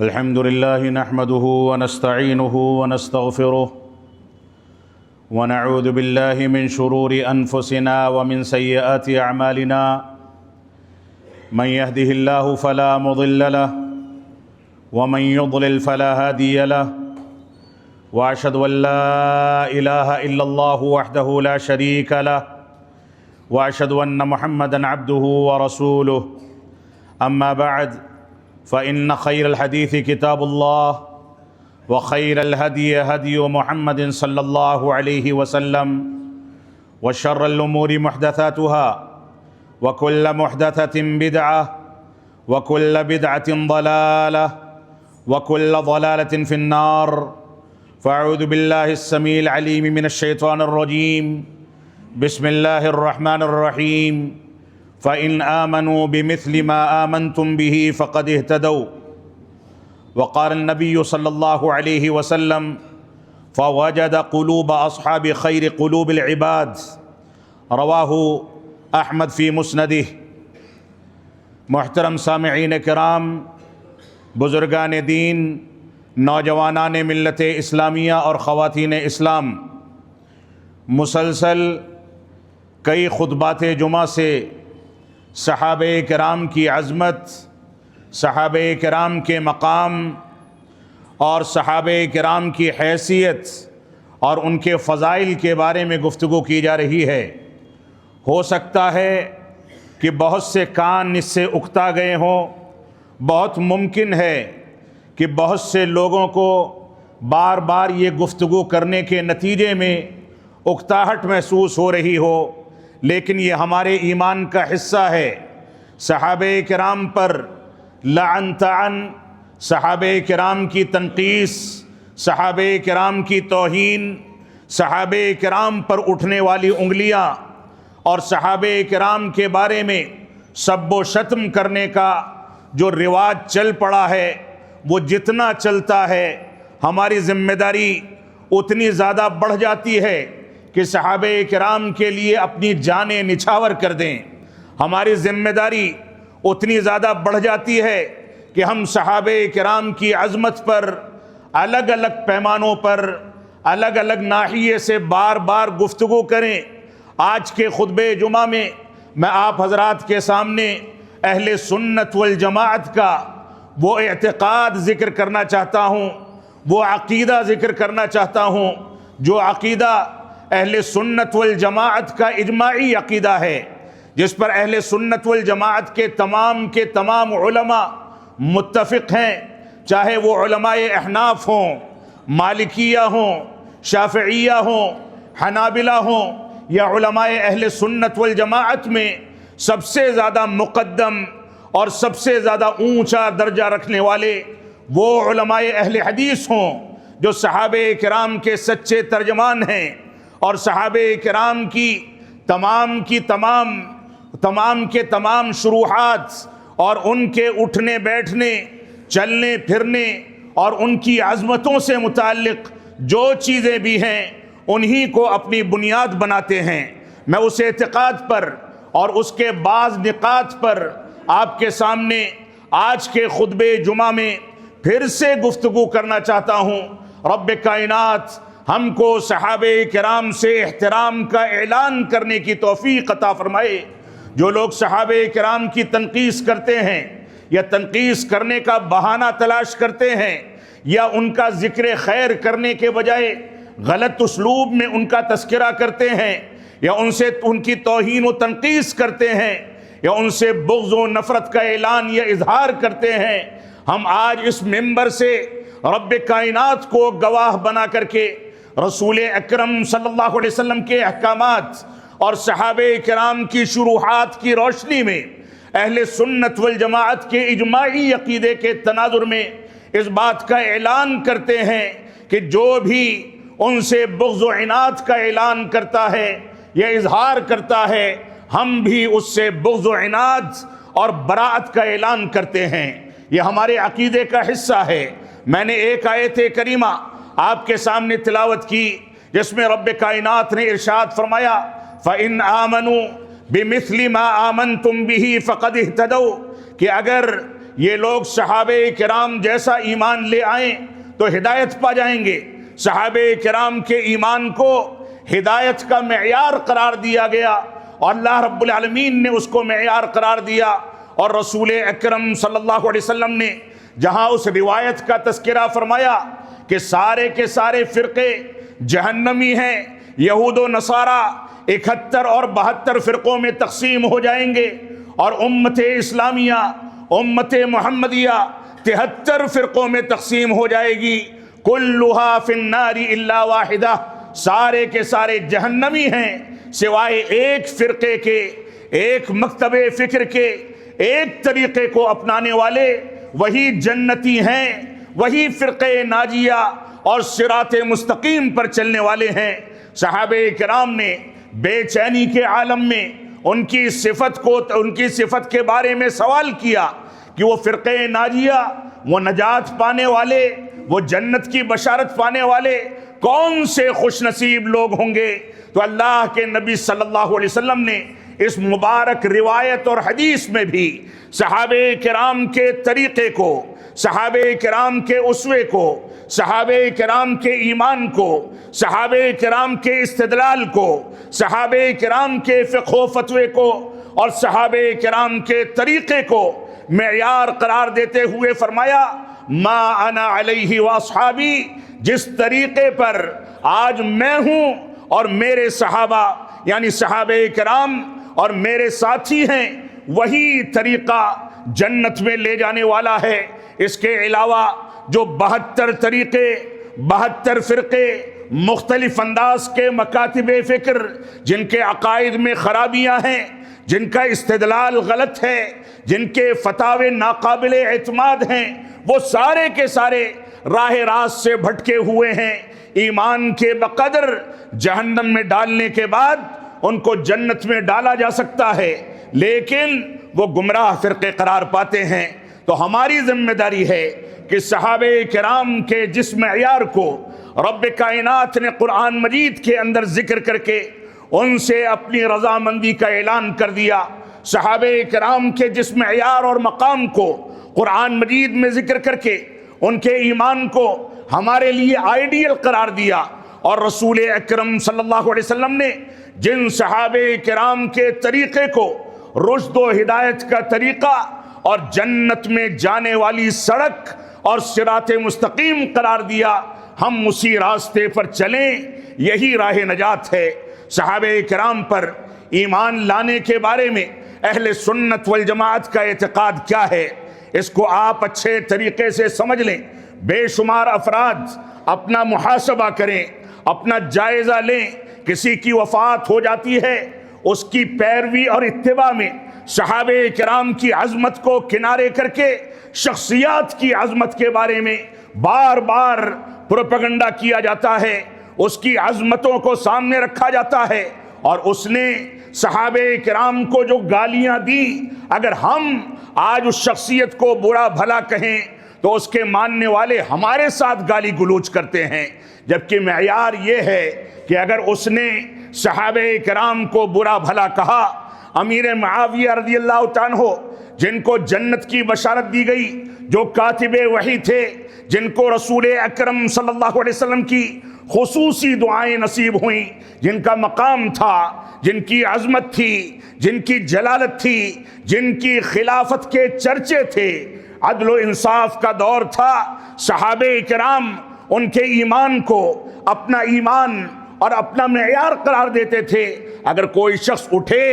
الحمد لله نحمده ونستعينه ونستغفره ونعوذ بالله من شرور أنفسنا ومن سيئات أعمالنا من يهده الله فلا مضل له ومن يضلل فلا هادي له وأشهد أن لا إله إلا الله وحده لا شريك له وأشهد أن محمدًا عبده ورسوله أما بعد فإن خير الحديث كتاب الله وخير الهدي هدي محمد صلى الله عليه وسلم وشر الأمور محدثاتها وكل محدثة بدعة وكل بدعة ضلالة وكل ضلالة في النار فأعوذ بالله السميع العليم من الشيطان الرجيم بسم الله الرحمن الرحيم فإن آمنوا بمثل ما آمنتم به فقد اهتدوا وقال النبي صلى الله عليه وسلم فوجد قلوب أصحاب خير قلوب العباد رواه احمد فی مسندہ۔ محترم سامعین کرام، بزرگان دین، نوجوانان ملت اسلامیہ اور خواتین اسلام، مسلسل کئی خطبات جمعہ سے صحابہ کرام کی عظمت، صحابہ کرام کے مقام اور صحابہ کرام کی حیثیت اور ان کے فضائل کے بارے میں گفتگو کی جا رہی ہے۔ ہو سکتا ہے کہ بہت سے کان اس سے اکتا گئے ہوں، بہت ممکن ہے کہ بہت سے لوگوں کو بار بار یہ گفتگو کرنے کے نتیجے میں اکتاہٹ محسوس ہو رہی ہو، لیکن یہ ہمارے ایمان کا حصہ ہے۔ صحابہ کرام پر لعن طعن، صحابہ کرام کی تنقیص، صحابہ کرام کی توہین، صحابہ کرام پر اٹھنے والی انگلیاں اور صحابہ کرام کے بارے میں سب و شتم کرنے کا جو رواج چل پڑا ہے، وہ جتنا چلتا ہے ہماری ذمہ داری اتنی زیادہ بڑھ جاتی ہے کہ صحابہ کرام کے لیے اپنی جانیں نچھاور کر دیں۔ ہماری ذمہ داری اتنی زیادہ بڑھ جاتی ہے کہ ہم صحابہ کرام کی عظمت پر الگ الگ پیمانوں پر الگ الگ ناحیے سے بار بار گفتگو کریں۔ آج کے خطبہ جمعہ میں آپ حضرات کے سامنے اہل سنت والجماعت کا وہ اعتقاد ذکر کرنا چاہتا ہوں، وہ عقیدہ ذکر کرنا چاہتا ہوں جو عقیدہ اہل سنت والجماعت کا اجماعی عقیدہ ہے، جس پر اہل سنت والجماعت کے تمام علماء متفق ہیں، چاہے وہ علماء احناف ہوں، مالکیہ ہوں، شافعیہ ہوں، حنابلہ ہوں، یا علماء اہل سنت والجماعت میں سب سے زیادہ مقدم اور سب سے زیادہ اونچا درجہ رکھنے والے وہ علماء اہل حدیث ہوں جو صحابہ کرام کے سچے ترجمان ہیں، اور صحابہ کرام کی تمام شروحات اور ان کے اٹھنے بیٹھنے، چلنے پھرنے اور ان کی عظمتوں سے متعلق جو چیزیں بھی ہیں انہی کو اپنی بنیاد بناتے ہیں۔ میں اس اعتقاد پر اور اس کے بعض نقاط پر آپ کے سامنے آج کے خطبہ جمعہ میں پھر سے گفتگو کرنا چاہتا ہوں۔ رب کائنات ہم کو صحابہ کرام سے احترام کا اعلان کرنے کی توفیق عطا فرمائے۔ جو لوگ صحابہ کرام کی تنقیص کرتے ہیں یا تنقیص کرنے کا بہانہ تلاش کرتے ہیں یا ان کا ذکر خیر کرنے کے بجائے غلط اسلوب میں ان کا تذکرہ کرتے ہیں یا ان کی توہین و تنقیص کرتے ہیں یا ان سے بغض و نفرت کا اعلان یا اظہار کرتے ہیں، ہم آج اس منبر سے رب کائنات کو گواہ بنا کر کے رسول اکرم صلی اللہ علیہ وسلم کے احکامات اور صحابہ کرام کی شروحات کی روشنی میں اہل سنت والجماعت کے اجماعی عقیدے کے تناظر میں اس بات کا اعلان کرتے ہیں کہ جو بھی ان سے بغض و عناد کا اعلان کرتا ہے یا اظہار کرتا ہے، ہم بھی اس سے بغض و عناد اور براءت کا اعلان کرتے ہیں۔ یہ ہمارے عقیدے کا حصہ ہے۔ میں نے ایک آیت کریمہ آپ کے سامنے تلاوت کی جس میں رب کائنات نے ارشاد فرمایا فَإِنْ آمَنُوا بِمِثْلِ مَا آمَنْتُمْ بِهِ فَقَدْ اهْتَدَوْا، کہ اگر یہ لوگ صحابہ کرام جیسا ایمان لے آئیں تو ہدایت پا جائیں گے۔ صحابہ کرام کے ایمان کو ہدایت کا معیار قرار دیا گیا اور اللہ رب العالمین نے اس کو معیار قرار دیا، اور رسول اکرم صلی اللہ علیہ وسلم نے جہاں اس روایت کا تذکرہ فرمایا کہ سارے کے سارے فرقے جہنمی ہیں، یہود و نصارہ 71 اور 72 فرقوں میں تقسیم ہو جائیں گے، اور امت اسلامیہ امت محمدیہ 73 فرقوں میں تقسیم ہو جائے گی۔ کلھا فی النار الا واحدہ، سارے کے سارے جہنمی ہیں سوائے ایک فرقے کے، ایک مکتب فکر کے، ایک طریقے کو اپنانے والے، وہی جنتی ہیں، وہی فرقے ناجیہ اور صراط مستقیم پر چلنے والے ہیں۔ صحابہ کرام نے بے چینی کے عالم میں ان کی صفت کے بارے میں سوال کیا کہ وہ فرقے ناجیہ، وہ نجات پانے والے، وہ جنت کی بشارت پانے والے کون سے خوش نصیب لوگ ہوں گے؟ تو اللہ کے نبی صلی اللہ علیہ وسلم نے اس مبارک روایت اور حدیث میں بھی صحابہ کرام کے طریقے کو، صحابہ کرام کے اسوے کو، صحابہ کرام کے ایمان کو، صحابہ کرام کے استدلال کو، صحابہ کرام کے فقہ و فتوے کو اور صحابہ کرام کے طریقے کو معیار قرار دیتے ہوئے فرمایا ما انا علیہ واصحابی، جس طریقے پر آج میں ہوں اور میرے صحابہ یعنی صحابہ کرام اور میرے ساتھی ہیں، وہی طریقہ جنت میں لے جانے والا ہے۔ اس کے علاوہ جو 72 طریقے، 72 فرقے، مختلف انداز کے مکاتب فکر، جن کے عقائد میں خرابیاں ہیں، جن کا استدلال غلط ہے، جن کے فتاوے ناقابل اعتماد ہیں، وہ سارے کے سارے راہ راست سے بھٹکے ہوئے ہیں۔ ایمان کے بقدر جہنم میں ڈالنے کے بعد ان کو جنت میں ڈالا جا سکتا ہے، لیکن وہ گمراہ فرقے قرار پاتے ہیں۔ تو ہماری ذمہ داری ہے کہ صحابہ کرام کے جس معیار کو رب کائنات نے قرآن مجید کے اندر ذکر کر کے ان سے اپنی رضامندی کا اعلان کر دیا، صحابہ کرام کے جس معیار اور مقام کو قرآن مجید میں ذکر کر کے ان کے ایمان کو ہمارے لیے آئیڈیل قرار دیا، اور رسول اکرم صلی اللہ علیہ وسلم نے جن صحابہ کرام کے طریقے کو رشد و ہدایت کا طریقہ اور جنت میں جانے والی سڑک اور صراط مستقیم قرار دیا، ہم اسی راستے پر چلیں، یہی راہ نجات ہے۔ صحابہ کرام پر ایمان لانے کے بارے میں اہل سنت والجماعت کا اعتقاد کیا ہے، اس کو آپ اچھے طریقے سے سمجھ لیں۔ بے شمار افراد اپنا محاسبہ کریں، اپنا جائزہ لیں۔ کسی کی وفات ہو جاتی ہے، اس کی پیروی اور اتباع میں صحابہ کرام کی عظمت کو کنارے کر کے شخصیات کی عظمت کے بارے میں بار بار پروپیگنڈا کیا جاتا ہے، اس کی عظمتوں کو سامنے رکھا جاتا ہے، اور اس نے صحابہ کرام کو جو گالیاں دی، اگر ہم آج اس شخصیت کو برا بھلا کہیں تو اس کے ماننے والے ہمارے ساتھ گالی گلوچ کرتے ہیں، جبکہ معیار یہ ہے کہ اگر اس نے صحابہ کرام کو برا بھلا کہا، امیر معاویہ رضی اللہ تعالیٰ عنہ جن کو جنت کی بشارت دی گئی، جو کاتب وحی تھے، جن کو رسول اکرم صلی اللہ علیہ وسلم کی خصوصی دعائیں نصیب ہوئیں، جن کا مقام تھا، جن کی عظمت تھی، جن کی جلالت تھی، جن کی خلافت کے چرچے تھے، عدل و انصاف کا دور تھا، صحابہ کرام ان کے ایمان کو اپنا ایمان اور اپنا معیار قرار دیتے تھے۔ اگر کوئی شخص اٹھے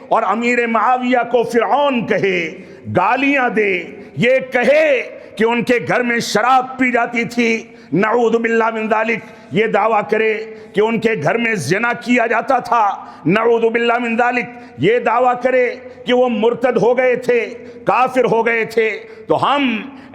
اور امیر معاویہ کو فرعون کہے، گالیاں دے، یہ کہے کہ ان کے گھر میں شراب پی جاتی تھی، نعوذ باللہ من ذالک، یہ دعویٰ کرے کہ ان کے گھر میں زنا کیا جاتا تھا، نعوذ باللہ من ذالک، یہ دعویٰ کرے کہ وہ مرتد ہو گئے تھے، کافر ہو گئے تھے، تو ہم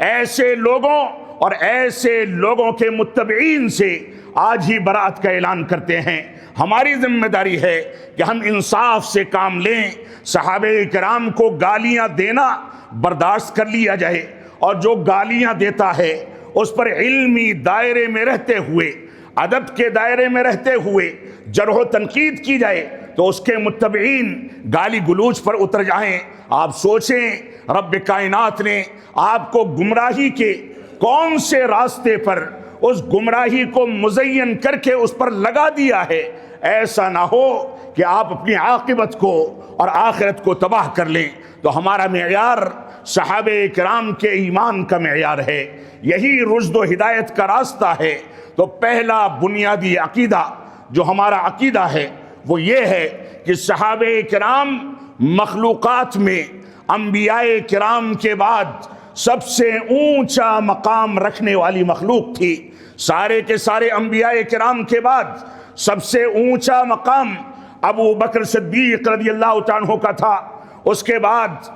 ایسے لوگوں اور ایسے لوگوں کے متبعین سے آج ہی برات کا اعلان کرتے ہیں۔ ہماری ذمہ داری ہے کہ ہم انصاف سے کام لیں۔ صحابہ کرام کو گالیاں دینا برداشت کر لیا جائے، اور جو گالیاں دیتا ہے اس پر علمی دائرے میں رہتے ہوئے، ادب کے دائرے میں رہتے ہوئے جرح و تنقید کی جائے، تو اس کے متبعین گالی گلوچ پر اتر جائیں۔ آپ سوچیں رب کائنات نے آپ کو گمراہی کے کون سے راستے پر اس گمراہی کو مزین کر کے اس پر لگا دیا ہے، ایسا نہ ہو کہ آپ اپنی عاقبت کو اور آخرت کو تباہ کر لیں۔ تو ہمارا معیار صحابہ کرام کے ایمان کا معیار ہے، یہی رشد و ہدایت کا راستہ ہے۔ تو پہلا بنیادی عقیدہ جو ہمارا عقیدہ ہے وہ یہ ہے کہ صحابہ کرام مخلوقات میں انبیاء کرام کے بعد سب سے اونچا مقام رکھنے والی مخلوق تھی۔ سارے کے سارے انبیاء کرام کے بعد سب سے اونچا مقام ابو بکر صدیق رضی اللہ تعالیٰ عنہ کا تھا، اس کے بعد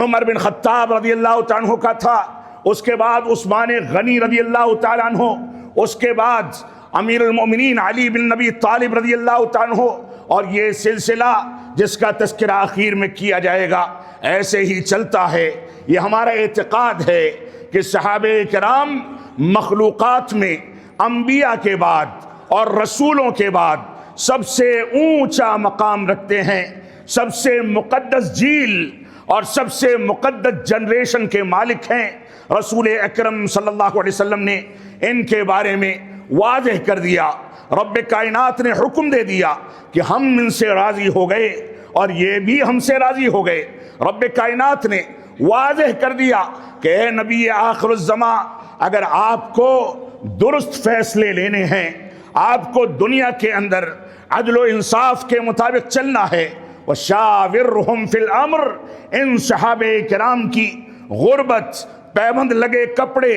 عمر بن خطاب رضی اللہ تعالیٰ عنہ کا تھا، اس کے بعد عثمان غنی رضی اللہ تعالیٰ عنہ، اس کے بعد امیر المؤمنین علی بن نبی طالب رضی اللہ تعالیٰ عنہ، اور یہ سلسلہ جس کا تذکرہ آخر میں کیا جائے گا ایسے ہی چلتا ہے۔ یہ ہمارا اعتقاد ہے کہ صحابہ کرام مخلوقات میں انبیاء کے بعد اور رسولوں کے بعد سب سے اونچا مقام رکھتے ہیں، سب سے مقدس جیل اور سب سے مقدس جنریشن کے مالک ہیں۔ رسول اکرم صلی اللہ علیہ وسلم نے ان کے بارے میں واضح کر دیا، رب کائنات نے حکم دے دیا کہ ہم ان سے راضی ہو گئے اور یہ بھی ہم سے راضی ہو گئے۔ رب کائنات نے واضح کر دیا کہ اے نبی آخر الزماں، اگر آپ کو درست فیصلے لینے ہیں، آپ کو دنیا کے اندر عدل و انصاف کے مطابق چلنا ہے، وَشَاوِرْهُمْ فِي الْأَمْرِ، ان صحابہ کرام کی غربت، پیبند لگے کپڑے،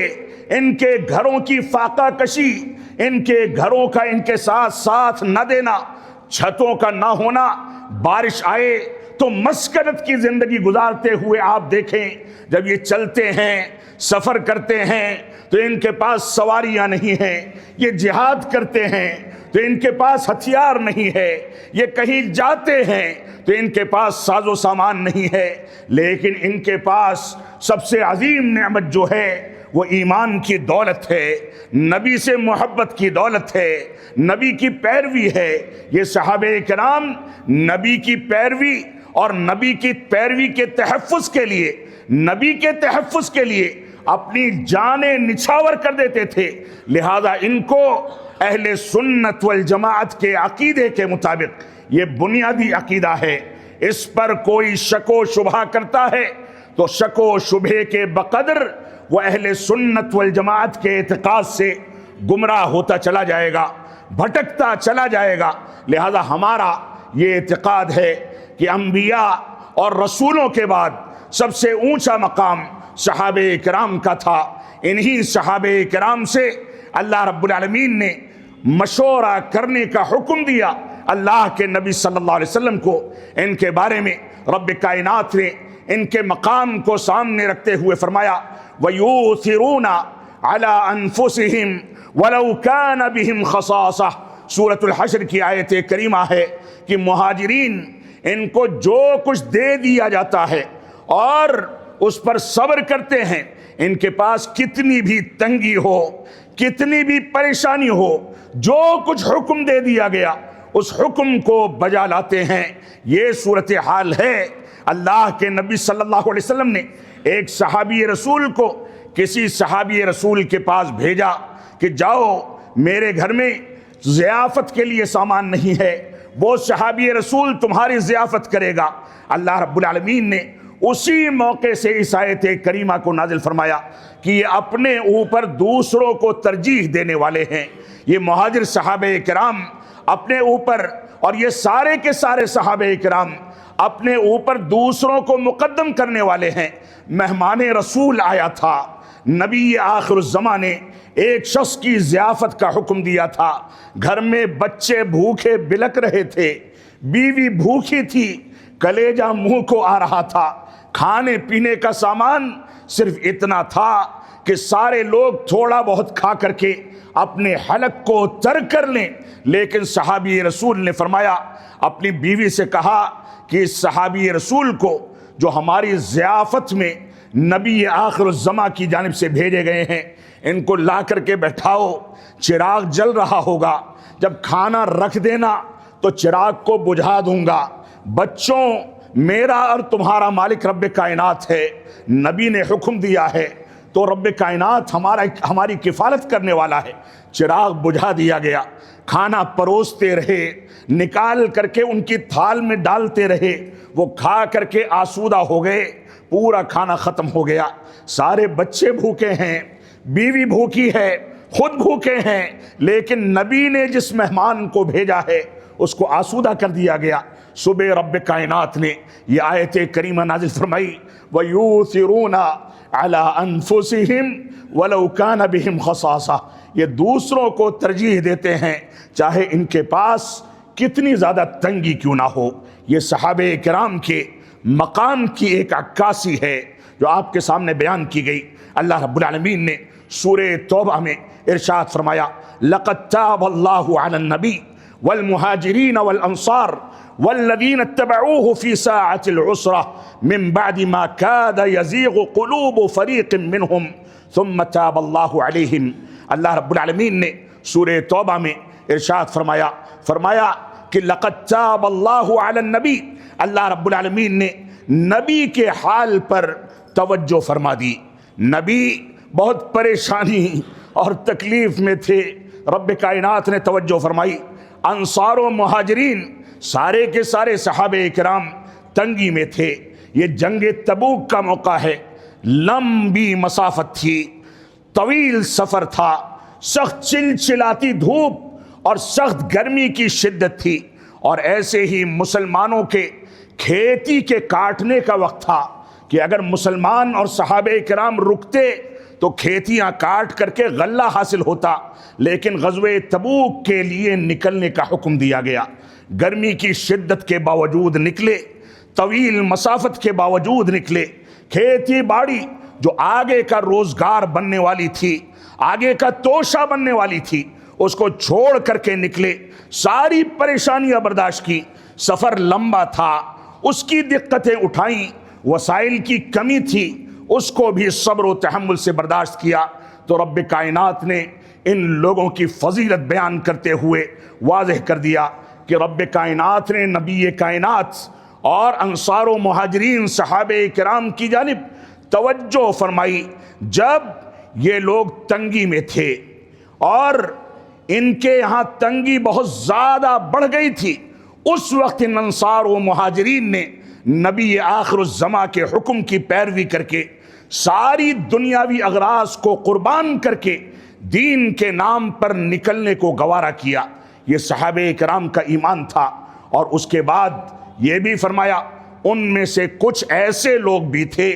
ان کے گھروں کی فاقہ کشی، ان کے گھروں کا ان کے ساتھ ساتھ نہ دینا، چھتوں کا نہ ہونا، بارش آئے تو مسکنت کی زندگی گزارتے ہوئے آپ دیکھیں جب یہ چلتے ہیں، سفر کرتے ہیں تو ان کے پاس سواریاں نہیں ہیں، یہ جہاد کرتے ہیں تو ان کے پاس ہتھیار نہیں ہے، یہ کہیں جاتے ہیں تو ان کے پاس ساز و سامان نہیں ہے، لیکن ان کے پاس سب سے عظیم نعمت جو ہے وہ ایمان کی دولت ہے، نبی سے محبت کی دولت ہے، نبی کی پیروی ہے۔ یہ صحابہ کرام نبی کی پیروی اور نبی کی پیروی کے تحفظ کے لیے، نبی کے تحفظ کے لیے اپنی جانیں نچھاور کر دیتے تھے۔ لہذا ان کو اہل سنت والجماعت کے عقیدے کے مطابق یہ بنیادی عقیدہ ہے، اس پر کوئی شک و شبہ کرتا ہے تو شک و شبہ کے بقدر وہ اہل سنت والجماعت کے اعتقاد سے گمراہ ہوتا چلا جائے گا، بھٹکتا چلا جائے گا۔ لہذا ہمارا یہ اعتقاد ہے کہ انبیاء اور رسولوں کے بعد سب سے اونچا مقام صحابہ کرام کا تھا۔ انہی صحابہ کرام سے اللہ رب العالمین نے مشورہ کرنے کا حکم دیا۔ اللہ کے نبی صلی اللہ علیہ وسلم کو ان کے بارے میں رب کائنات نے ان کے مقام کو سامنے رکھتے ہوئے فرمایا، وَيُؤْثِرُونَ عَلَىٰ أَنفُسِهِمْ وَلَوْ كَانَ بِهِمْ خَصَاصَةٌ۔ سورۃ الحشر کی آیت کریمہ ہے کہ مہاجرین ان کو جو کچھ دے دیا جاتا ہے اور اس پر صبر کرتے ہیں، ان کے پاس کتنی بھی تنگی ہو، کتنی بھی پریشانی ہو، جو کچھ حکم دے دیا گیا اس حکم کو بجا لاتے ہیں۔ یہ صورتحال ہے۔ اللہ کے نبی صلی اللہ علیہ وسلم نے ایک صحابی رسول کو کسی صحابی رسول کے پاس بھیجا کہ جاؤ میرے گھر میں ضیافت کے لیے سامان نہیں ہے، وہ صحابی رسول تمہاری ضیافت کرے گا۔ اللہ رب العالمین نے اسی موقع سے اس آیت کریمہ کو نازل فرمایا کہ یہ اپنے اوپر دوسروں کو ترجیح دینے والے ہیں۔ یہ مہاجر صحابہ کرام اپنے اوپر، اور یہ سارے کے سارے صحابہ کرام اپنے اوپر دوسروں کو مقدم کرنے والے ہیں۔ مہمان رسول آیا تھا، نبی آخر الزماں نے ایک شخص کی ضیافت کا حکم دیا تھا۔ گھر میں بچے بھوکے بلک رہے تھے، بیوی بھوکی تھی، کلیجہ منہ کو آ رہا تھا، کھانے پینے کا سامان صرف اتنا تھا کہ سارے لوگ تھوڑا بہت کھا کر کے اپنے حلق کو تر کر لیں، لیکن صحابی رسول نے فرمایا، اپنی بیوی سے کہا کہ اس صحابی رسول کو جو ہماری ضیافت میں نبی آخر الزماں کی جانب سے بھیجے گئے ہیں، ان کو لا کر کے بیٹھاؤ، چراغ جل رہا ہوگا، جب کھانا رکھ دینا تو چراغ کو بجھا دوں گا۔ بچوں، میرا اور تمہارا مالک رب کائنات ہے، نبی نے حکم دیا ہے تو رب کائنات ہماری کفالت کرنے والا ہے۔ چراغ بجھا دیا گیا، کھانا پروستے رہے، نکال کر کے ان کی تھال میں ڈالتے رہے، وہ کھا کر کے آسودہ ہو گئے، پورا کھانا ختم ہو گیا۔ سارے بچے بھوکے ہیں، بیوی بھوکی ہے، خود بھوکے ہیں، لیکن نبی نے جس مہمان کو بھیجا ہے اس کو آسودہ کر دیا گیا۔ صبح رب کائنات نے یہ آیت کریمہ نازل فرمائی، وَيُؤْثِرُونَ عَلَىٰ أَنفُسِهِمْ وَلَوْ كَانَ بِهِمْ خَصَاصَةٌ، یہ دوسروں کو ترجیح دیتے ہیں چاہے ان کے پاس کتنی زیادہ تنگی کیوں نہ ہو۔ یہ صحابہ کرام کے مقام کی ایک عکاسی ہے جو آپ کے سامنے بیان کی گئی۔ اللہ رب العالمین نے سورہ توبہ میں ارشاد فرمایا، لَقَدْ تَابَ اللَّهُ عَلَى النَّبِيِّ وَالْمُهَاجِرِينَ وَالْأَنصَارِ وَالَّذِينَ اتَّبَعُوهُ فِي سَاعَةِ الْعُسْرَةِ مِنْ بَعْدِ مَا كَادَ يَزِيغُ قُلُوبُ فَرِيقٍ مِّنْهُمْ ثُمَّ تَابَ اللَّهُ عَلَيْهِمْ۔ اللہ رب العالمین نے سورہ توبہ میں ارشاد فرمایا کہ لَقَدْ تَابَ اللَّهُ عَلَى النَّبِيِّ، اللہ رب العالمین نے نبی کے حال پر توجہ فرما دی۔ نبی بہت پریشانی اور تکلیف میں تھے، رب کائنات نے توجہ فرمائی۔ انصار و مہاجرین سارے کے سارے صحابہ کرام تنگی میں تھے۔ یہ جنگ تبوک کا موقع ہے، لمبی مسافت تھی، طویل سفر تھا، سخت چلچلاتی دھوپ اور سخت گرمی کی شدت تھی، اور ایسے ہی مسلمانوں کے کھیتی کے کاٹنے کا وقت تھا کہ اگر مسلمان اور صحابہ کرام رکتے تو کھیتیاں کاٹ کر کے غلہ حاصل ہوتا، لیکن غزوہ تبوک کے لیے نکلنے کا حکم دیا گیا۔ گرمی کی شدت کے باوجود نکلے، طویل مسافت کے باوجود نکلے، کھیتی باڑی جو آگے کا روزگار بننے والی تھی، آگے کا توشہ بننے والی تھی، اس کو چھوڑ کر کے نکلے، ساری پریشانیاں برداشت کی۔ سفر لمبا تھا، اس کی دقتیں اٹھائیں، وسائل کی کمی تھی، اس کو بھی صبر و تحمل سے برداشت کیا۔ تو رب کائنات نے ان لوگوں کی فضیلت بیان کرتے ہوئے واضح کر دیا کہ رب کائنات نے نبی کائنات اور انصار و مہاجرین صحابہ کرام کی جانب توجہ فرمائی جب یہ لوگ تنگی میں تھے، اور ان کے یہاں تنگی بہت زیادہ بڑھ گئی تھی۔ اس وقت ان انصار و مہاجرین نے نبی آخر الزماں کے حکم کی پیروی کر کے ساری دنیاوی اغراض کو قربان کر کے دین کے نام پر نکلنے کو گوارا کیا۔ یہ صحابہ کرام کا ایمان تھا۔ اور اس کے بعد یہ بھی فرمایا ان میں سے کچھ ایسے لوگ بھی تھے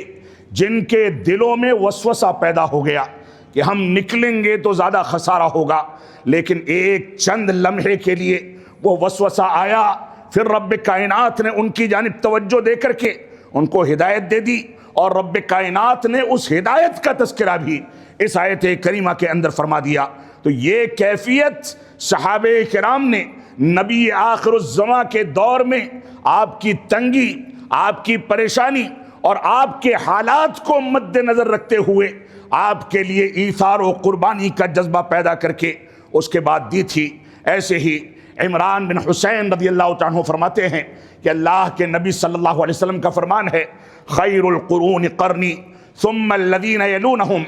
جن کے دلوں میں وسوسہ پیدا ہو گیا کہ ہم نکلیں گے تو زیادہ خسارہ ہوگا، لیکن ایک چند لمحے کے لیے وہ وسوسہ آیا، پھر رب کائنات نے ان کی جانب توجہ دے کر کے ان کو ہدایت دے دی، اور رب کائنات نے اس ہدایت کا تذکرہ بھی اس آیت کریمہ کے اندر فرما دیا۔ تو یہ کیفیت صحابہ کرام نے نبی آخر الزماں کے دور میں آپ کی تنگی، آپ کی پریشانی اور آپ کے حالات کو مد نظر رکھتے ہوئے آپ کے لیے ایثار و قربانی کا جذبہ پیدا کر کے اس کے بعد دی تھی۔ ایسے ہی عمران بن حسین رضی اللہ عنہ فرماتے ہیں کہ اللہ کے نبی صلی اللہ علیہ وسلم کا فرمان ہے، خیر القرون قرنی ثم الذین یلونہم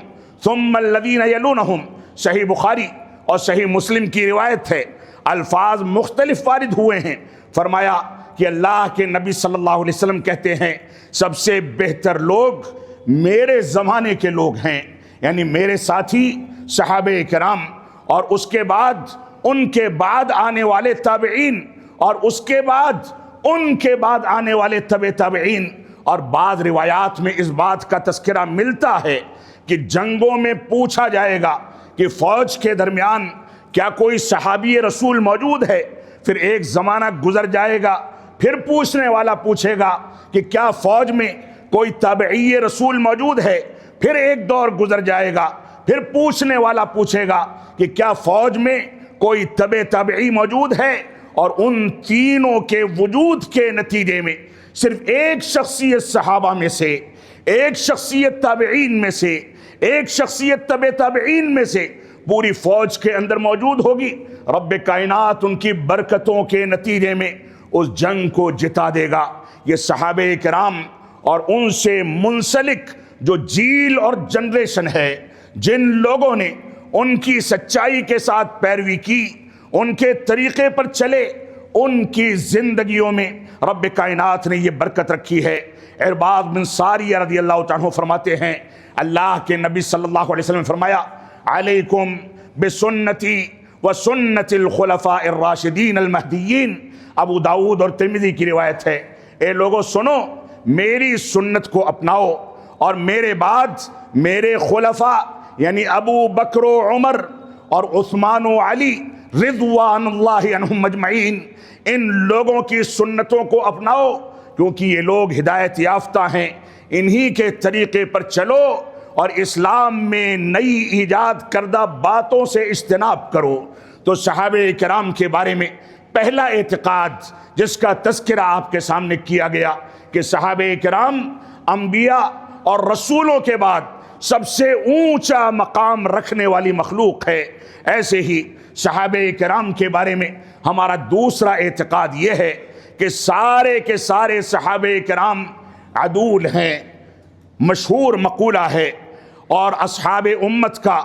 ثم الذین یلونہم۔ صحیح بخاری اور صحیح مسلم کی روایت ہے، الفاظ مختلف وارد ہوئے ہیں۔ فرمایا کہ اللہ کے نبی صلی اللہ علیہ وسلم کہتے ہیں سب سے بہتر لوگ میرے زمانے کے لوگ ہیں، یعنی میرے ساتھی صحابہ کرام، اور اس کے بعد ان کے بعد آنے والے تابعین، اور اس کے بعد ان کے بعد آنے والے تبع تابعین۔ اور بعض روایات میں اس بات کا تذکرہ ملتا ہے کہ جنگوں میں پوچھا جائے گا کہ فوج کے درمیان کیا کوئی صحابی رسول موجود ہے، پھر ایک زمانہ گزر جائے گا، پھر پوچھنے والا پوچھے گا کہ کیا فوج میں کوئی تابعی رسول موجود ہے، پھر ایک دور گزر جائے گا، پھر پوچھنے والا پوچھے گا کہ کیا فوج میں کوئی تبع تابعی موجود ہے، اور ان تینوں کے وجود کے نتیجے میں صرف ایک شخصیت صحابہ میں سے، ایک شخصیت تابعین میں سے، ایک شخصیت تبع تابعین میں سے پوری فوج کے اندر موجود ہوگی، رب کائنات ان کی برکتوں کے نتیجے میں اس جنگ کو جتا دے گا۔ یہ صحابہ کرام اور ان سے منسلک جو جیل اور جنریشن ہے، جن لوگوں نے ان کی سچائی کے ساتھ پیروی کی، ان کے طریقے پر چلے، ان کی زندگیوں میں رب کائنات نے یہ برکت رکھی ہے۔ عرباض بن ساریہ رضی اللہ عنہ فرماتے ہیں، اللہ کے نبی صلی اللہ علیہ وسلم نے فرمایا، علیکم بسنتی وسنت الخلفاء الراشدین المہدیین۔ ابو داؤد اور ترمذی کی روایت ہے، اے لوگوں سنو، میری سنت کو اپناؤ اور میرے بعد میرے خلفاء یعنی ابو بکر و عمر اور عثمان و علی رضوان اللہ عنہم اجمعین، ان لوگوں کی سنتوں کو اپناؤ، کیونکہ یہ لوگ ہدایت یافتہ ہیں، انہی کے طریقے پر چلو اور اسلام میں نئی ایجاد کردہ باتوں سے اجتناب کرو۔ تو صحابہ کرام کے بارے میں پہلا اعتقاد جس کا تذکرہ آپ کے سامنے کیا گیا کہ صحابہ کرام انبیاء اور رسولوں کے بعد سب سے اونچا مقام رکھنے والی مخلوق ہے۔ ایسے ہی صحابہ کرام کے بارے میں ہمارا دوسرا اعتقاد یہ ہے کہ سارے کے سارے صحابہ کرام عدول ہیں۔ مشہور مقولہ ہے اور اصحاب امت کا،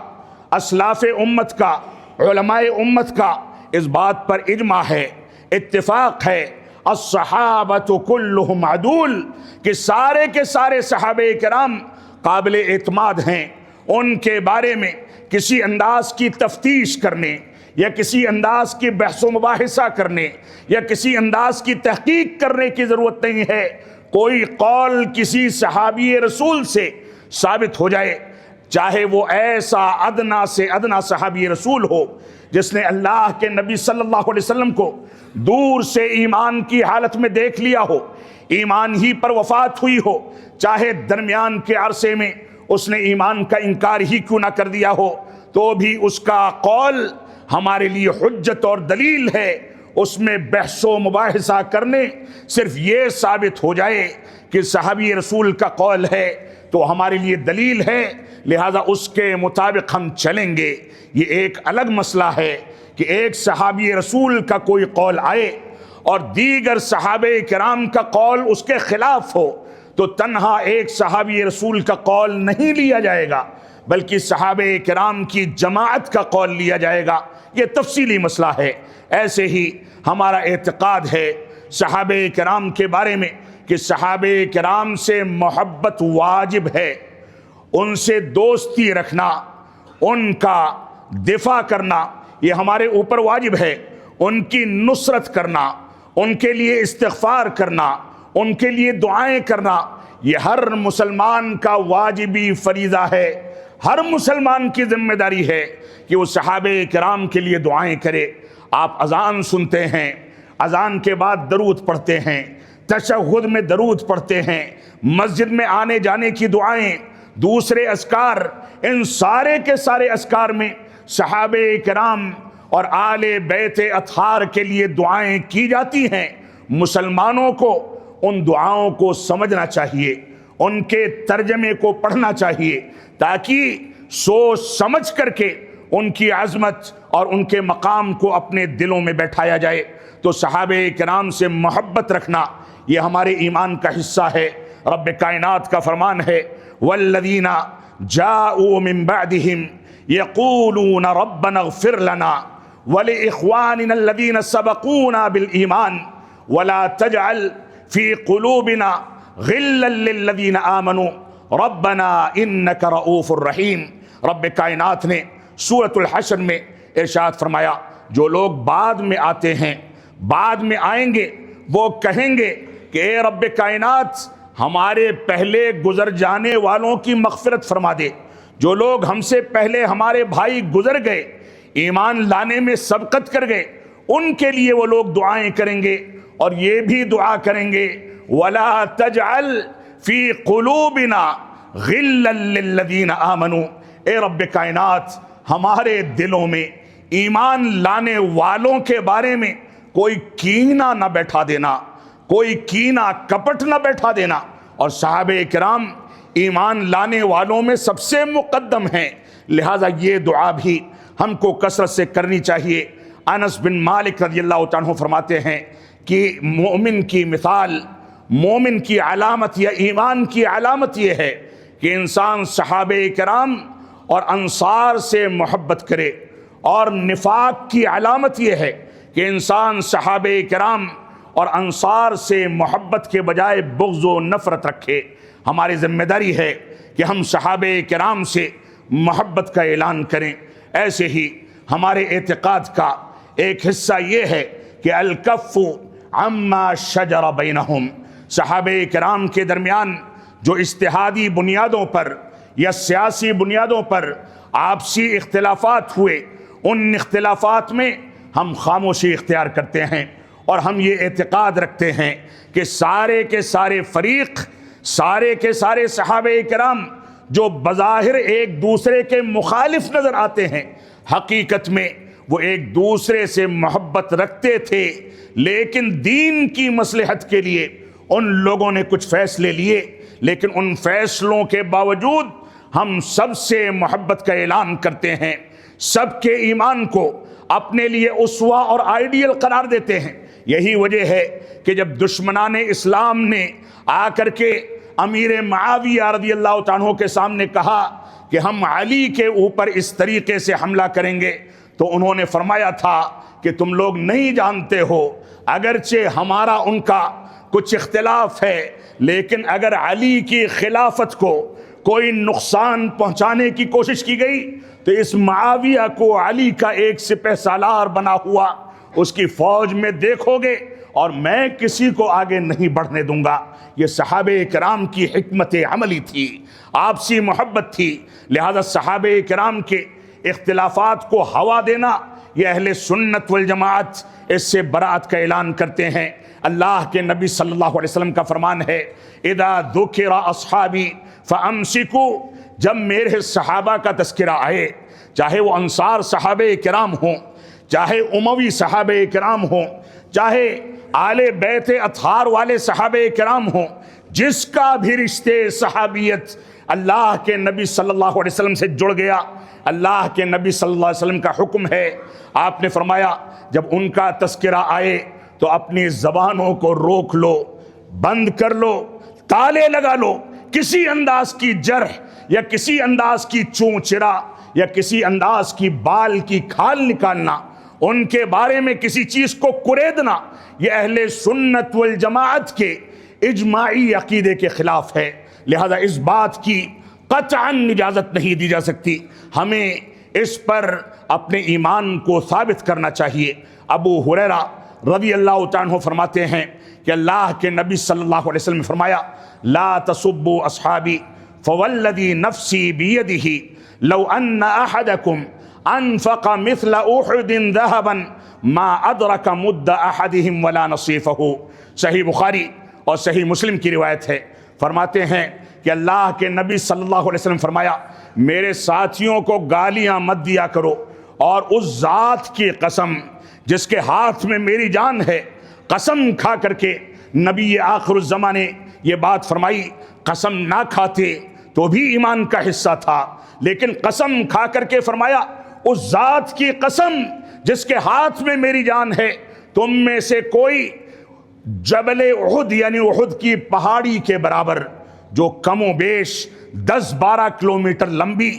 اسلاف امت کا، علماء امت کا اس بات پر اجماع ہے، اتفاق ہے، الصحابۃ کلہم عدول، کہ سارے کے سارے صحابہ کرام قابل اعتماد ہیں۔ ان کے بارے میں کسی انداز کی تفتیش کرنے یا کسی انداز کی بحث و مباحثہ کرنے یا کسی انداز کی تحقیق کرنے کی ضرورت نہیں ہے۔ کوئی قول کسی صحابی رسول سے ثابت ہو جائے، چاہے وہ ایسا ادنا سے ادنا صحابی رسول ہو جس نے اللہ کے نبی صلی اللہ علیہ وسلم کو دور سے ایمان کی حالت میں دیکھ لیا ہو، ایمان ہی پر وفات ہوئی ہو، چاہے درمیان کے عرصے میں اس نے ایمان کا انکار ہی کیوں نہ کر دیا ہو، تو بھی اس کا قول ہمارے لیے حجت اور دلیل ہے۔ اس میں بحث و مباحثہ کرنے صرف یہ ثابت ہو جائے کہ صحابی رسول کا قول ہے تو ہمارے لیے دلیل ہے، لہذا اس کے مطابق ہم چلیں گے۔ یہ ایک الگ مسئلہ ہے کہ ایک صحابی رسول کا کوئی قول آئے اور دیگر صحابہ کرام کا قول اس کے خلاف ہو تو تنہا ایک صحابی رسول کا قول نہیں لیا جائے گا، بلکہ صحابہ کرام کی جماعت کا قول لیا جائے گا۔ یہ تفصیلی مسئلہ ہے۔ ایسے ہی ہمارا اعتقاد ہے صحابہ کرام کے بارے میں کہ صحابہ کرام سے محبت واجب ہے، ان سے دوستی رکھنا، ان کا دفاع کرنا یہ ہمارے اوپر واجب ہے، ان کی نصرت کرنا، ان کے لیے استغفار کرنا، ان کے لیے دعائیں کرنا، یہ ہر مسلمان کا واجبی فریضہ ہے۔ ہر مسلمان کی ذمہ داری ہے کہ وہ صحابہ کرام کے لیے دعائیں کرے۔ آپ اذان سنتے ہیں، اذان کے بعد درود پڑھتے ہیں، تشہد میں درود پڑھتے ہیں، مسجد میں آنے جانے کی دعائیں، دوسرے اذکار، ان سارے کے سارے اذکار میں صحابہ کرام اور آل بیت اطہار کے لیے دعائیں کی جاتی ہیں۔ مسلمانوں کو ان دعاؤں کو سمجھنا چاہیے، ان کے ترجمے کو پڑھنا چاہیے تاکہ سوچ سمجھ کر کے ان کی عظمت اور ان کے مقام کو اپنے دلوں میں بیٹھایا جائے۔ تو صحابہ کرام سے محبت رکھنا یہ ہمارے ایمان کا حصہ ہے۔ رب کائنات کا فرمان ہے، والذین جاءوا من بعدهم یقولون ربنا اغفر لنا ولاخواننا الذین سبقونا بالایمان ولا تجعل فی قلوبنا غلا للذین آمنوا ربنا انک رؤوف الرحیم۔ رب کائنات نے سورۃ الحشر میں ارشاد فرمایا، جو لوگ بعد میں آتے ہیں، بعد میں آئیں گے، وہ کہیں گے کہ اے رب کائنات ہمارے پہلے گزر جانے والوں کی مغفرت فرما دے۔ جو لوگ ہم سے پہلے ہمارے بھائی گزر گئے، ایمان لانے میں سبقت کر گئے، ان کے لیے وہ لوگ دعائیں کریں گے اور یہ بھی دعا کریں گے، وَلَا تَجْعَلْ فِي قُلُوبِنَا غِلًّا لِّلَّذِينَ آمَنُوا۔ اے رب کائنات ہمارے دلوں میں ایمان لانے والوں کے بارے میں کوئی کینہ نہ بیٹھا دینا، کوئی کینہ کپٹ نہ بیٹھا دینا۔ اور صحابہ کرام ایمان لانے والوں میں سب سے مقدم ہیں، لہٰذا یہ دعا بھی ہم کو کثرت سے کرنی چاہیے۔ انس بن مالک رضی اللہ تعالیٰ عنہ فرماتے ہیں کہ مومن کی مثال، مومن کی علامت یا ایمان کی علامت یہ ہے کہ انسان صحابہ کرام اور انصار سے محبت کرے، اور نفاق کی علامت یہ ہے کہ انسان صحابہ کرام اور انصار سے محبت کے بجائے بغض و نفرت رکھے۔ ہماری ذمہ داری ہے کہ ہم صحابہ کرام سے محبت کا اعلان کریں۔ ایسے ہی ہمارے اعتقاد کا ایک حصہ یہ ہے کہ الکف عما شجر بینہم، صحابہ کرام کے درمیان جو اجتہادی بنیادوں پر یا سیاسی بنیادوں پر آپسی اختلافات ہوئے، ان اختلافات میں ہم خاموشی اختیار کرتے ہیں، اور ہم یہ اعتقاد رکھتے ہیں کہ سارے کے سارے فریق، سارے کے سارے صحابہ کرام جو بظاہر ایک دوسرے کے مخالف نظر آتے ہیں، حقیقت میں وہ ایک دوسرے سے محبت رکھتے تھے، لیکن دین کی مصلحت کے لیے ان لوگوں نے کچھ فیصلے لیے، لیکن ان فیصلوں کے باوجود ہم سب سے محبت کا اعلان کرتے ہیں، سب کے ایمان کو اپنے لیے اسوہ اور آئیڈیل قرار دیتے ہیں۔ یہی وجہ ہے کہ جب دشمنان اسلام نے آ کر کے امیر معاویہ رضی اللہ تعالیٰ عنہ کے سامنے کہا کہ ہم علی کے اوپر اس طریقے سے حملہ کریں گے، تو انہوں نے فرمایا تھا کہ تم لوگ نہیں جانتے ہو، اگرچہ ہمارا ان کا کچھ اختلاف ہے، لیکن اگر علی کی خلافت کو کوئی نقصان پہنچانے کی کوشش کی گئی تو اس معاویہ کو علی کا ایک سپہ سالار بنا ہوا اس کی فوج میں دیکھو گے، اور میں کسی کو آگے نہیں بڑھنے دوں گا۔ یہ صحابہ کرام کی حکمت عملی تھی، آپسی محبت تھی، لہذا صحابہ کرام کے اختلافات کو ہوا دینا، یہ اہل سنت والجماعت اس سے برات کا اعلان کرتے ہیں۔ اللہ کے نبی صلی اللہ علیہ وسلم کا فرمان ہے، اذا ذکر اصحابی فامسکوا، جب میرے صحابہ کا تذکرہ آئے، چاہے وہ انصار صحابہ کرام ہوں، چاہے اموی صحابہ کرام ہوں، چاہے آل بیت اطہار والے صحابہ کرام ہوں، جس کا بھی رشتے صحابیت اللہ کے نبی صلی اللہ علیہ وسلم سے جڑ گیا، اللہ کے نبی صلی اللہ علیہ وسلم کا حکم ہے، آپ نے فرمایا جب ان کا تذکرہ آئے تو اپنی زبانوں کو روک لو، بند کر لو، تالے لگا لو، کسی انداز کی جرح یا کسی انداز کی چونچرا یا کسی انداز کی بال کی کھال نکالنا، ان کے بارے میں کسی چیز کو کریدنا، یہ اہل سنت والجماعت کے اجماعی عقیدے کے خلاف ہے۔ لہذا اس بات کی قطعاً اجازت نہیں دی جا سکتی، ہمیں اس پر اپنے ایمان کو ثابت کرنا چاہیے۔ ابو ہریرہ رضی اللہ تعالیٰ عنہ فرماتے ہیں کہ اللہ کے نبی صلی اللہ علیہ وسلم نے فرمایا، لا تسبوا اصحابی فوالذی نفسی بیدہ لو ان احدکم انفق مثل احد ذهبا ما ادرک مد احدہم ولا نصیفہ۔ صحیح بخاری اور صحیح مسلم کی روایت ہے، فرماتے ہیں کہ اللہ کے نبی صلی اللہ علیہ وسلم فرمایا، میرے ساتھیوں کو گالیاں مت دیا کرو، اور اس ذات کی قسم جس کے ہاتھ میں میری جان ہے، قسم کھا کر کے نبی آخر الزمان نے یہ بات فرمائی، قسم نہ کھاتے تو بھی ایمان کا حصہ تھا، لیکن قسم کھا کر کے فرمایا اس ذات کی قسم جس کے ہاتھ میں میری جان ہے، تم میں سے کوئی جبل احد یعنی احد کی پہاڑی کے برابر جو کم و بیش 10-12 کلومیٹر لمبی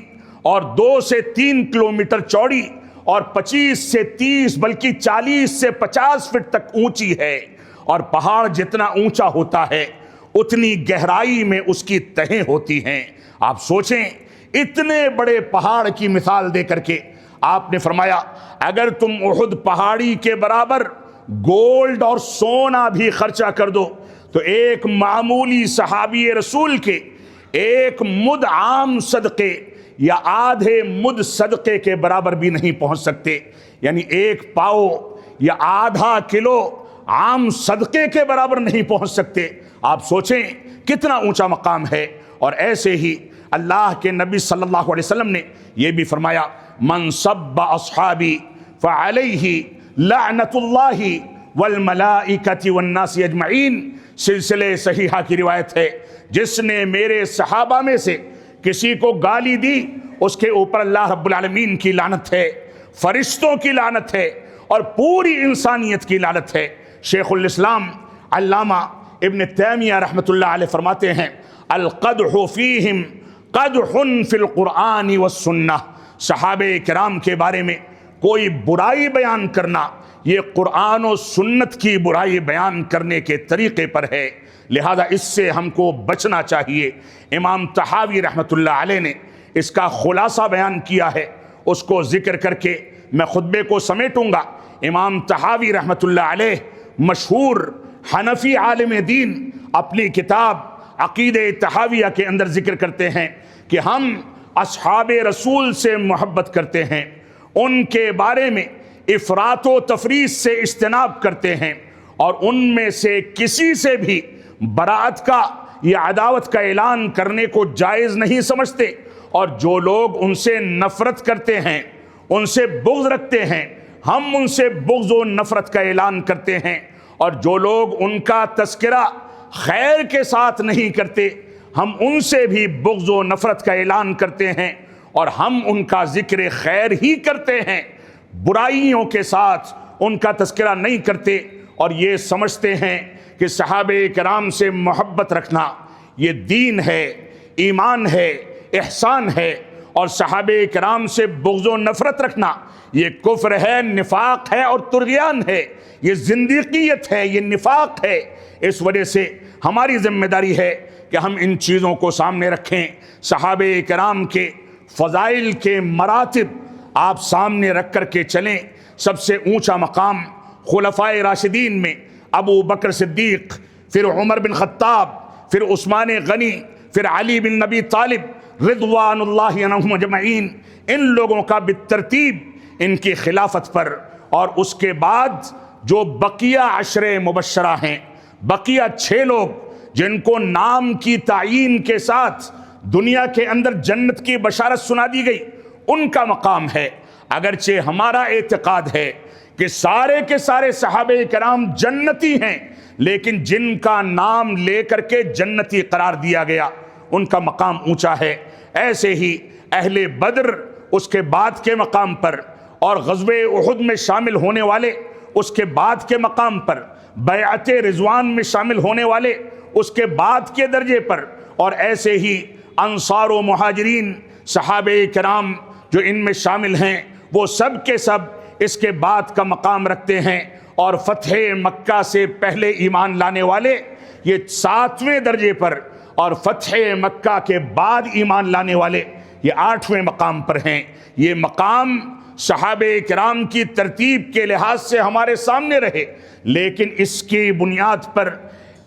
اور 2 سے 3 کلومیٹر چوڑی اور 25 سے 30 بلکہ 40 سے 50 فٹ تک اونچی ہے، اور پہاڑ جتنا اونچا ہوتا ہے اتنی گہرائی میں اس کی تہیں ہوتی ہیں۔ آپ سوچیں، اتنے بڑے پہاڑ کی مثال دے کر کے آپ نے فرمایا اگر تم احد پہاڑی کے برابر گولڈ اور سونا بھی خرچہ کر دو تو ایک معمولی صحابی رسول کے ایک مد عام صدقے یا آدھے مد صدقے کے برابر بھی نہیں پہنچ سکتے، یعنی 1 پاؤ یا آدھا کلو عام صدقے کے برابر نہیں پہنچ سکتے۔ آپ سوچیں کتنا اونچا مقام ہے۔ اور ایسے ہی اللہ کے نبی صلی اللہ علیہ وسلم نے یہ بھی فرمایا، من سب اصحابی فعلیہ لعنت اللہ والملائکۃ والناس اجمعین، سلسلے صحیحہ کی روایت ہے، جس نے میرے صحابہ میں سے کسی کو گالی دی اس کے اوپر اللہ رب العالمین کی لعنت ہے، فرشتوں کی لعنت ہے، اور پوری انسانیت کی لعنت ہے۔ شیخ الاسلام علامہ ابن تیمیہ رحمۃ اللہ علیہ فرماتے ہیں القدح فیہم قدح فی القرآن والسنہ، صحابہ کرام کے بارے میں کوئی برائی بیان کرنا یہ قرآن و سنت کی برائی بیان کرنے کے طریقے پر ہے، لہذا اس سے ہم کو بچنا چاہیے۔ امام طحاوی رحمۃ اللہ علیہ نے اس کا خلاصہ بیان کیا ہے، اس کو ذکر کر کے میں خطبے کو سمیٹوں گا۔ امام طحاوی رحمۃ اللہ علیہ مشہور حنفی عالم دین اپنی کتاب عقیدہ طحاویہ کے اندر ذکر کرتے ہیں کہ ہم اصحاب رسول سے محبت کرتے ہیں، ان کے بارے میں افراط و تفریط سے اجتناب کرتے ہیں، اور ان میں سے کسی سے بھی براءت کا یا عداوت کا اعلان کرنے کو جائز نہیں سمجھتے، اور جو لوگ ان سے نفرت کرتے ہیں، ان سے بغض رکھتے ہیں، ہم ان سے بغض و نفرت کا اعلان کرتے ہیں، اور جو لوگ ان کا تذکرہ خیر کے ساتھ نہیں کرتے ہم ان سے بھی بغض و نفرت کا اعلان کرتے ہیں، اور ہم ان کا ذکر خیر ہی کرتے ہیں، برائیوں کے ساتھ ان کا تذکرہ نہیں کرتے، اور یہ سمجھتے ہیں کہ صحابہ کرام سے محبت رکھنا یہ دین ہے، ایمان ہے، احسان ہے، اور صحابہ کرام سے بغض و نفرت رکھنا یہ کفر ہے، نفاق ہے اور طغیان ہے، یہ زندیقیت ہے، یہ نفاق ہے۔ اس وجہ سے ہماری ذمہ داری ہے کہ ہم ان چیزوں کو سامنے رکھیں، صحابہ کرام کے فضائل کے مراتب آپ سامنے رکھ کر کے چلیں۔ سب سے اونچا مقام خلفائے راشدین میں ابو بکر صدیق، پھر عمر بن خطاب، پھر عثمان غنی، پھر علی بن نبی طالب رضوان اللہ عنہم اجمعین، ان لوگوں کا بالترتیب ان کی خلافت پر، اور اس کے بعد جو بقیہ عشرے مبشرہ ہیں، بقیہ 6 لوگ جن کو نام کی تعیین کے ساتھ دنیا کے اندر جنت کی بشارت سنا دی گئی، ان کا مقام ہے۔ اگرچہ ہمارا اعتقاد ہے کہ سارے کے سارے صحابہ کرام جنتی ہیں، لیکن جن کا نام لے کر کے جنتی قرار دیا گیا ان کا مقام اونچا ہے۔ ایسے ہی اہل بدر اس کے بعد کے مقام پر، اور غزوہ احد میں شامل ہونے والے اس کے بعد کے مقام پر، بیعت رضوان میں شامل ہونے والے اس کے بعد کے درجے پر، اور ایسے ہی انصار و مہاجرین صحابہ کرام جو ان میں شامل ہیں وہ سب کے سب اس کے بعد کا مقام رکھتے ہیں، اور فتح مکہ سے پہلے ایمان لانے والے یہ 7ویں درجے پر، اور فتح مکہ کے بعد ایمان لانے والے یہ 8ویں مقام پر ہیں۔ یہ مقام صحابہ کرام کی ترتیب کے لحاظ سے ہمارے سامنے رہے، لیکن اس کی بنیاد پر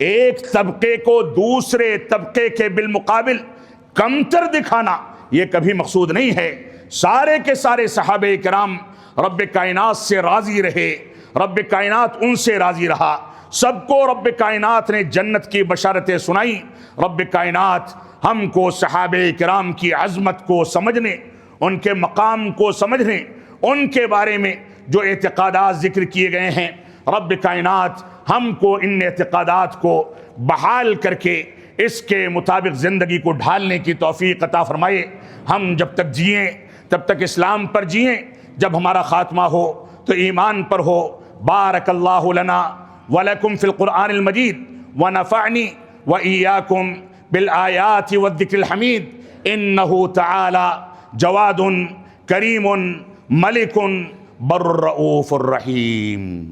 ایک طبقے کو دوسرے طبقے کے بالمقابل کمتر دکھانا یہ کبھی مقصود نہیں ہے۔ سارے کے سارے صحابہ کرام رب کائنات سے راضی رہے، رب کائنات ان سے راضی رہا، سب کو رب کائنات نے جنت کی بشارتیں سنائی۔ رب کائنات ہم کو صحابہ کرام کی عظمت کو سمجھنے، ان کے مقام کو سمجھنے، ان کے بارے میں جو اعتقادات ذکر کیے گئے ہیں، رب کائنات ہم کو ان اعتقادات کو بحال کر کے اس کے مطابق زندگی کو ڈھالنے کی توفیق عطا فرمائے۔ ہم جب تک جئیں تب تک اسلام پر جئیں، جب ہمارا خاتمہ ہو تو ایمان پر ہو۔ بارک اللہ لنا ولکم فی القرآن المجید ونفعنی وإیاکم بالآیات والذکر الحمید، انہ تعالی جواد کریم ملک بر الرؤوف الرحیم۔